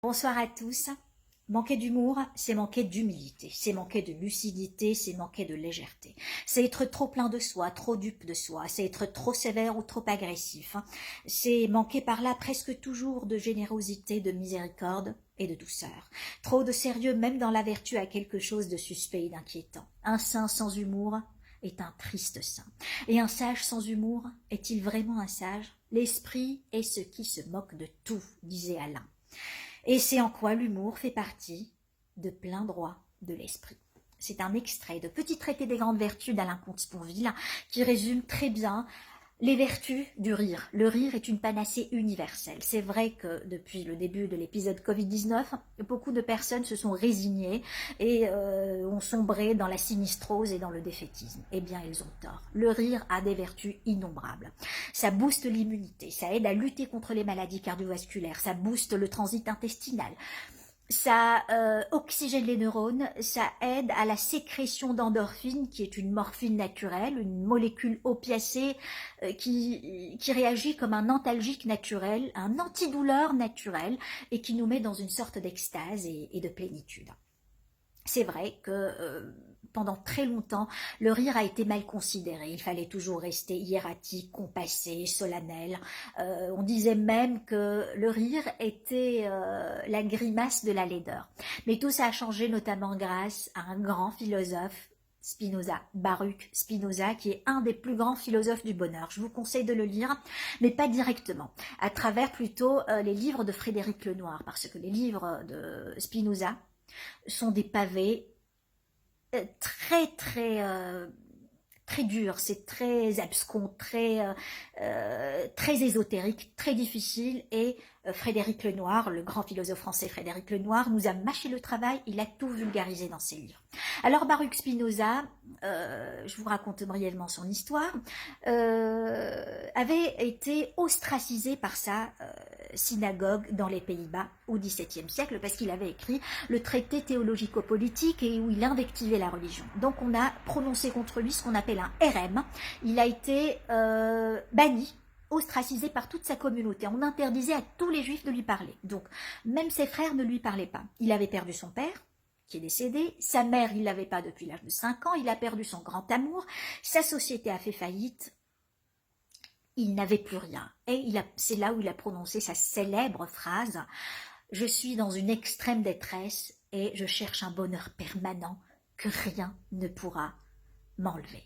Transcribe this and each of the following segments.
Bonsoir à tous. Manquer d'humour, c'est manquer d'humilité, c'est manquer de lucidité, c'est manquer de légèreté. C'est être trop plein de soi, trop dupe de soi, c'est être trop sévère ou trop agressif. C'est manquer par là presque toujours de générosité, de miséricorde et de douceur. Trop de sérieux même dans la vertu a quelque chose de suspect et d'inquiétant. Un saint sans humour est un triste saint. Et un sage sans humour est-il vraiment un sage? L'esprit est ce qui se moque de tout, disait Alain. Et c'est en quoi l'humour fait partie de plein droit de l'esprit. C'est un extrait de Petit traité des grandes vertus d'Alain Comte-Sponville qui résume très bien les vertus du rire. Le rire est une panacée universelle. C'est vrai que depuis le début de l'épisode Covid-19, beaucoup de personnes se sont résignées et ont sombré dans la sinistrose et dans le défaitisme. Eh bien, ils ont tort. Le rire a des vertus innombrables. Ça booste l'immunité, ça aide à lutter contre les maladies cardiovasculaires, ça booste le transit intestinal. Ça oxygène les neurones, ça aide à la sécrétion d'endorphine, qui est une morphine naturelle, une molécule opiacée qui réagit comme un antalgique naturel, un antidouleur naturel, et qui nous met dans une sorte d'extase et de plénitude. C'est vrai que pendant très longtemps, le rire a été mal considéré. Il fallait toujours rester hiératique, compassé, solennel. On disait même que le rire était la grimace de la laideur. Mais tout ça a changé notamment grâce à un grand philosophe, Spinoza, Baruch Spinoza, qui est un des plus grands philosophes du bonheur. Je vous conseille de le lire, mais pas directement, à travers plutôt les livres de Frédéric Lenoir, parce que les livres de Spinoza sont des pavés très durs, c'est très abscon, très ésotérique, très difficile, et Frédéric Lenoir, le grand philosophe français Frédéric Lenoir, nous a mâché le travail, il a tout vulgarisé dans ses livres. Alors Baruch Spinoza, je vous raconte brièvement son histoire, avait été ostracisé par sa synagogue dans les Pays-Bas au XVIIe siècle parce qu'il avait écrit le traité théologico-politique et où il invectivait la religion. Donc on a prononcé contre lui ce qu'on appelle un RM. Il a été banni, ostracisé par toute sa communauté. On interdisait à tous les juifs de lui parler. Donc même ses frères ne lui parlaient pas. Il avait perdu son père, qui est décédé. Sa mère, il l'avait pas depuis l'âge de 5 ans. Il a perdu son grand amour. Sa société a fait faillite. Il n'avait plus rien. Et c'est là où il a prononcé sa célèbre phrase « Je suis dans une extrême détresse et je cherche un bonheur permanent que rien ne pourra m'enlever. »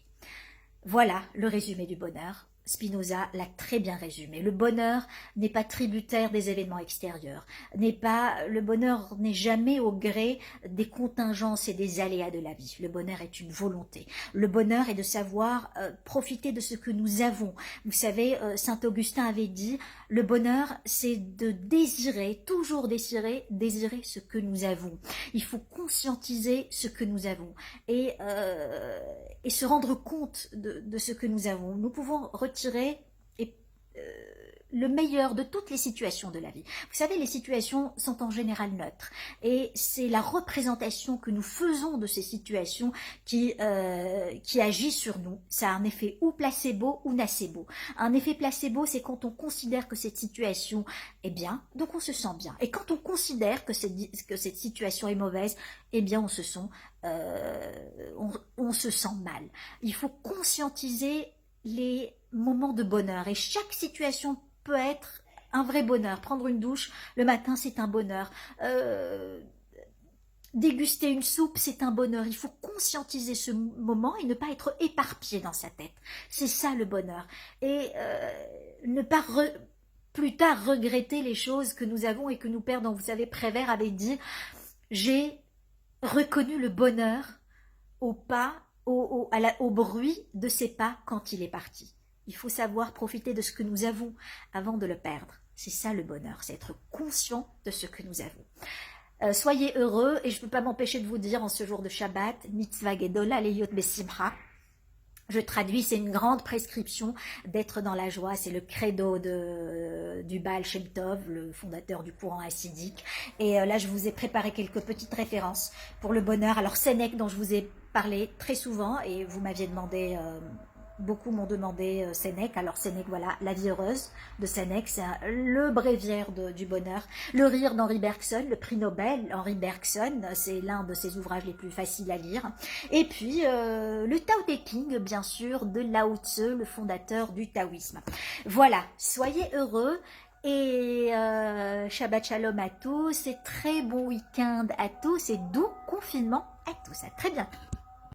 Voilà le résumé du bonheur. Spinoza l'a très bien résumé. Le bonheur n'est pas tributaire des événements extérieurs. Le bonheur n'est jamais au gré des contingences et des aléas de la vie. Le bonheur est une volonté. Le bonheur est de savoir profiter de ce que nous avons. Vous savez, Saint Augustin avait dit, le bonheur, c'est de désirer, toujours désirer ce que nous avons. Il faut conscientiser ce que nous avons et se rendre compte de ce que nous avons. Nous pouvons retirer le meilleur de toutes les situations de la vie. Vous savez, les situations sont en général neutres et c'est la représentation que nous faisons de ces situations qui agit sur nous. Ça a un effet ou placebo ou nocebo. Un effet placebo, c'est quand on considère que cette situation est bien, donc on se sent bien. Et quand on considère que cette situation est mauvaise, eh bien on se sent mal. Il faut conscientiser les moments de bonheur et chaque situation peut être un vrai bonheur. Prendre une douche le matin, c'est un bonheur. Déguster une soupe, c'est un bonheur. Il faut conscientiser ce moment et ne pas être éparpillé dans sa tête. C'est ça le bonheur. Et ne pas plus tard regretter les choses que nous avons et que nous perdons. Vous savez, Prévert avait dit « J'ai reconnu le bonheur au pas, au bruit de ses pas quand il est parti. » Il faut savoir profiter de ce que nous avons avant de le perdre. C'est ça le bonheur, c'est être conscient de ce que nous avons. Soyez heureux, et je ne peux pas m'empêcher de vous dire en ce jour de Shabbat, mitzvah gedola leyot besimcha. Je traduis, c'est une grande prescription d'être dans la joie, c'est le credo du Baal Shem Tov, le fondateur du courant hassidique. Et là, je vous ai préparé quelques petites références pour le bonheur. Alors Sénèque, dont je vous ai parlé très souvent, et vous m'aviez demandé Beaucoup m'ont demandé Sénèque. Alors Sénèque, voilà, La vie heureuse de Sénèque, c'est le bréviaire du bonheur. Le rire d'Henri Bergson, le prix Nobel Henri Bergson, c'est l'un de ses ouvrages les plus faciles à lire. Et puis le Tao Te Ching, bien sûr, de Lao Tzu, le fondateur du taoïsme. Voilà, soyez heureux. Et Shabbat Shalom à tous, et très bon week-end à tous, et doux confinement à tous. À très bientôt.